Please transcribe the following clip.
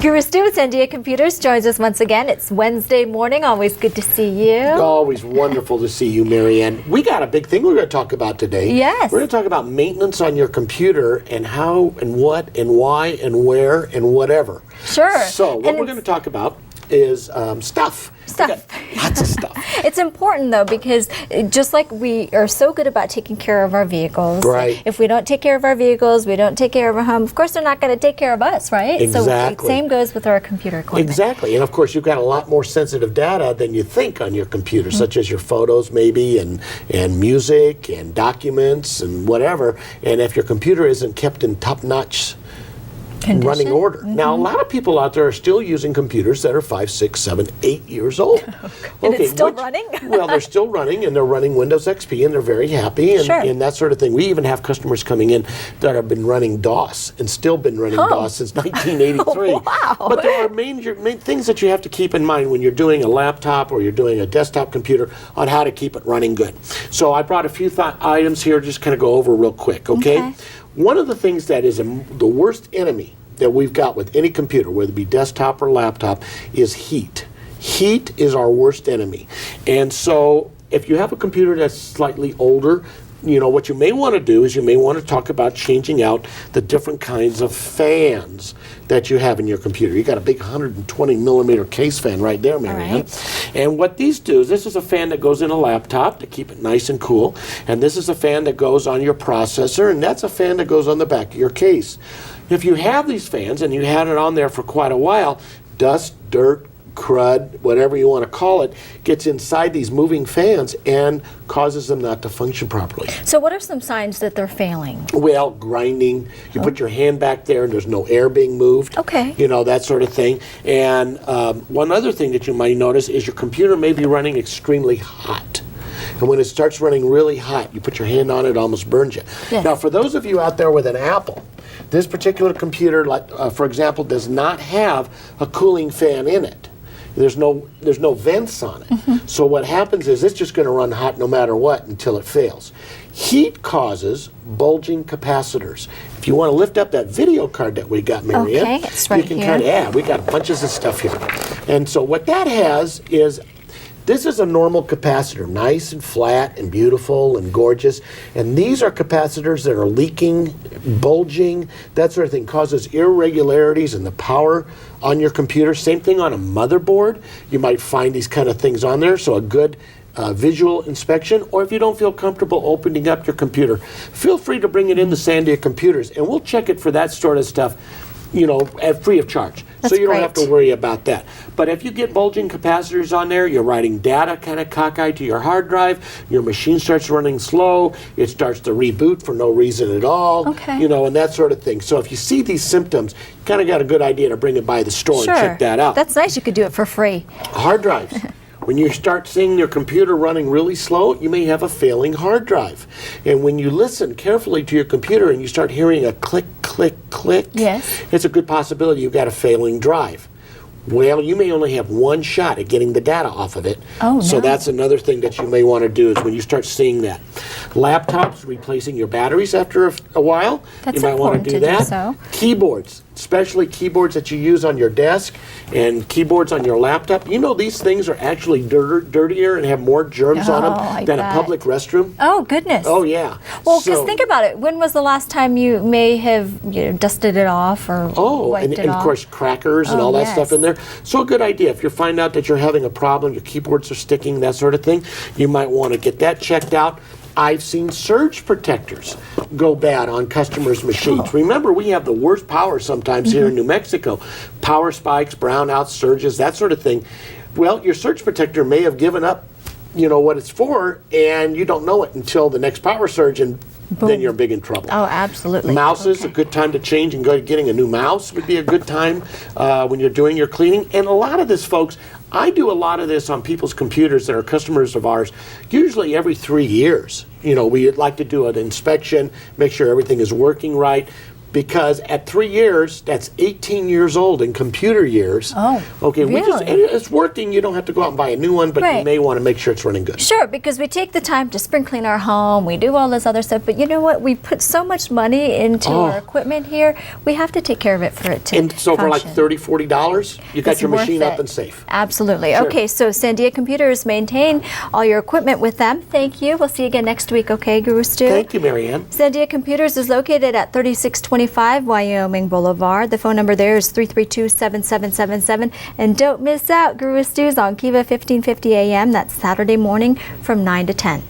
Guru Stu with Sandia Computers joins us once again. It's Wednesday morning. Always good to see you. Always wonderful to see you, Marianne. We got a big thing we're going to talk about today. Yes. We're going to talk about maintenance on your computer and how and what and why and where and whatever. Sure. So what we're going to talk about is stuff. Lots of stuff. It's important though, because just like we are so good about taking care of our vehicles, right? If we don't take care of our vehicles, we don't take care of our home, of course they're not going to take care of us, right? Exactly. So same goes with our computer equipment. Exactly. And of course you've got a lot more sensitive data than you think on your computer, such as your photos maybe, and music and documents and whatever. And if your computer isn't kept in top-notch running order. Now, a lot of people out there are still using computers that are 5, 6, 7, 8 years old. And it's still running? Well, they're still running, and they're running Windows XP, and they're very happy, and, Sure. and that sort of thing. We even have customers coming in that have been running DOS and still been running DOS since 1983. Wow. But there are main things that you have to keep in mind when you're doing a laptop or you're doing a desktop computer on how to keep it running good. So I brought a few items here, just kind of go over real quick, okay? One of the things that is the worst enemy that we've got with any computer, whether it be desktop or laptop, is heat. Heat is our worst enemy. And so if you have a computer that's slightly older, you know, what you may want to do is you may want to talk about changing out the different kinds of fans that you have in your computer. You got a big 120 millimeter case fan right there, Marianne. Right. And what these do is this is a fan that goes in a laptop to keep it nice and cool. And this is a fan that goes on your processor, and that's a fan that goes on the back of your case. If you have these fans and you had it on there for quite a while, dust, dirt, crud, whatever you want to call it, gets inside these moving fans and causes them not to function properly. So what are some signs that they're failing? Well, grinding. You put your hand back there and there's no air being moved. Okay. You know, that sort of thing. And one other thing that you might notice is your computer may be running extremely hot. And when it starts running really hot, you put your hand on it, it almost burns you. Yes. Now, for those of you out there with an Apple, this particular computer, like for example, does not have a cooling fan in it. There's no vents on it. So what happens is it's just going to run hot no matter what until it fails. Heat causes bulging capacitors. If you want to lift up that video card that we got, Marianne, okay, it's right you can here. kind of, we got bunches of stuff here. And so what that has is, this is a normal capacitor, nice and flat and beautiful and gorgeous. And these are capacitors that are leaking, bulging, that sort of thing. Causes irregularities in the power on your computer. Same thing on a motherboard. You might find these kind of things on there. So a good visual inspection, or if you don't feel comfortable opening up your computer, feel free to bring it in to Sandia Computers, and we'll check it for that sort of stuff, you know, at free of charge. That's so you don't great. have to worry about that. But if you get bulging capacitors on there, you're writing data kind of cockeyed to your hard drive, your machine starts running slow, it starts to reboot for no reason at all, Okay. you know, and that sort of thing. So if you see these symptoms, you kind of got a good idea to bring it by the store and check that out. That's nice. You could do it for free. Hard drives. When you start seeing your computer running really slow, you may have a failing hard drive. And when you listen carefully to your computer and you start hearing a click, click, click, Yes. it's a good possibility you've got a failing drive. Well, you may only have one shot at getting the data off of it. Oh, so no. that's another thing that you may want to do is when you start seeing that. Laptops, replacing your batteries after a while. That's you might want important to do to do that. so. Keyboards, especially keyboards that you use on your desk and keyboards on your laptop. You know these things are actually dirtier and have more germs on I them than a bet. public restroom. Oh, goodness. Oh, yeah. Well, So- because think about it. When was the last time you may have dusted it off or wiped and it of off? course crackers and Oh, all that yes. stuff in there. So a good idea. If you find out that you're having a problem, your keyboards are sticking, that sort of thing, you might want to get that checked out. I've seen surge protectors go bad on customers' machines. Remember, we have the worst power sometimes here in New Mexico. Power spikes, brownouts, surges, that sort of thing. Well, your surge protector may have given up, you know, what it's for, and you don't know it until the next power surge, and then you're big in trouble. Oh, absolutely. Mouses, Okay. a good time to change and go getting a new mouse would be a good time when you're doing your cleaning. And a lot of this, folks, I do a lot of this on people's computers that are customers of ours, usually every 3 years. You know, we like to do an inspection, make sure everything is working right. because at 3 years, that's 18 years old in computer years. Oh, okay, really? It's working. You don't have to go out and buy a new one, but you Right. may want to make sure it's running good. Sure, because we take the time to spring clean our home, we do all this other stuff, but you know what? We put so much money into our equipment here, we have to take care of it for it to And so for like function. $30, $40, you got It's your worth machine it. up and safe. Absolutely. Sure. Okay, so Sandia Computers, maintain all your equipment with them. Thank you. We'll see you again next week, okay, Guru Stu? Thank you, Marianne. Sandia Computers is located at 3625 Wyoming Boulevard. The phone number there is 332-7777. And don't miss out, Guru Stu's on Kiva 1550 AM. That's Saturday morning from 9 to 10.